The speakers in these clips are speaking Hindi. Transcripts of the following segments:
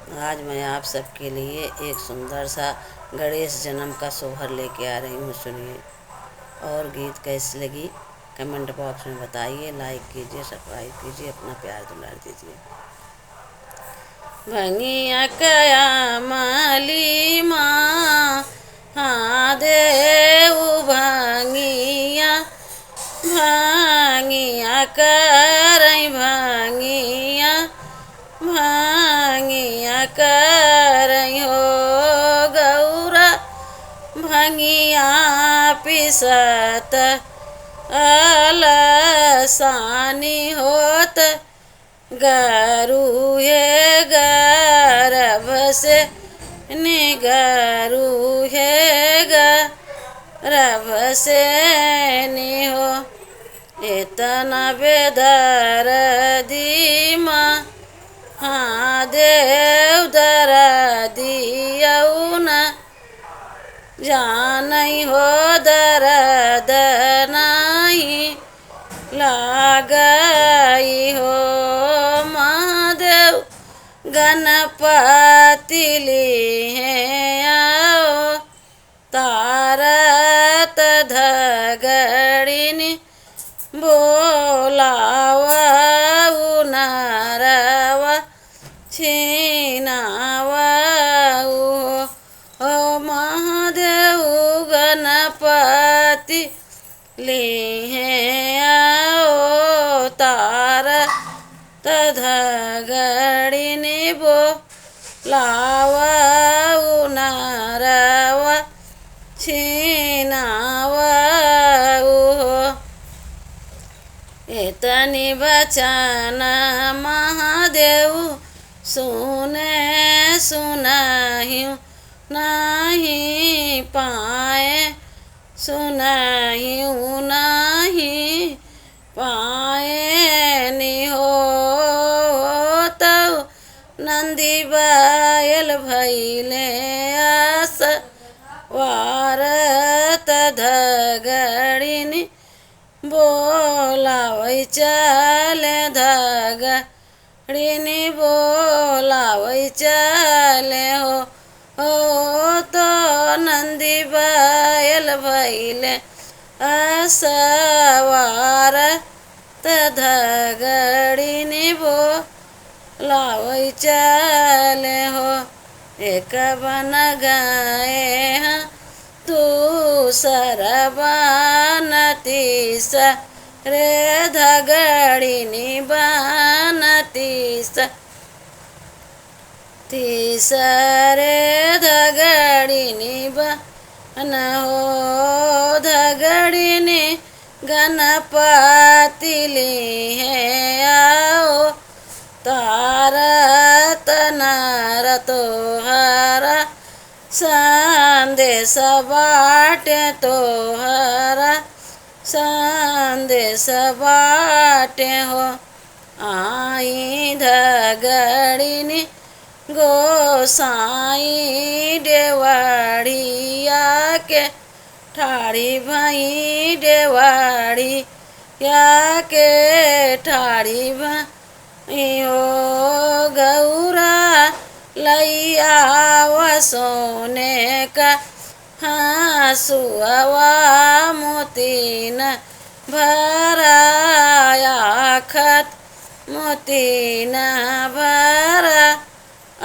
आज मैं आप सबके लिए एक सुंदर सा गणेश जन्म का सोहर लेके आ रही हूँ, सुनिए। और गीत कैसी लगी कमेंट बॉक्स में बताइए, लाइक कीजिए, सब्सक्राइब कीजिए, अपना प्यार दुलार दीजिए। भंगिया कया माली माँ, हाँ देव भंगिया, भांगिया करई भांगिया, भांगिया करई हो गौरा, भांगिया पिसत अलसानी होत, गरू है गर्भ से निगरू है गर्भ से नि हो, इतना बेदर्दी माँ, हाँ देव दर्दियऊ न जानई हो, दर्द नहीं लागई हो। महादेव गणपति लिए आओ, तारत धगड़िनी बोलावा नरवा छीनावा ओ महादेव गणपति लिए आओ, तारत धगड़िनी बोलावा नरवा छीनावा इतनी बचन महादेव सुने सुनाहिं नहीं पाए, सुनाहिं नहीं पाए नि हो, तब नंदी बैल भैले आस वारत धगड़िनी बोलावै चले धगड़िनी बोलावै चले हो तो नंदी बैल भैले असवार धगड़िनी बोलावै चले हो, एक बन गए हैं तू सरबान तीसरे धगड़िनी बनतीस, तीसरे धगड़िनी बन हो, धगड़िनी गणपति लिए आओ, तारत नर तोहरा संदेश बाटे, तोहरा संदेश बाटे हो। आई धगड़िनी गोसाई डेवाड़िया के ठाड़ी भाई, डेवाड़ी या के ठाड़ी भाई हो, गौरा लैया व सोने का हाँसुआ मोती न भराया खत, मोती न भरा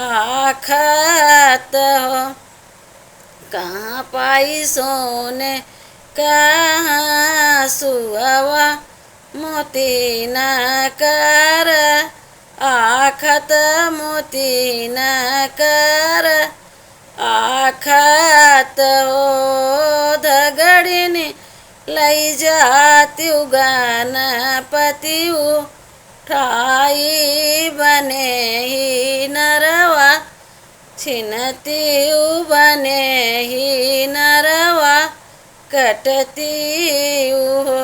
आखत हो, कहाँ पाई सोने कहाँ सुआ मोती न कर आखत, मोती न कर आखत हो, धगड़िनी लई जाती गणपति उठाई बने ही नरवा, छिनती बने ही नरवा कटती हो।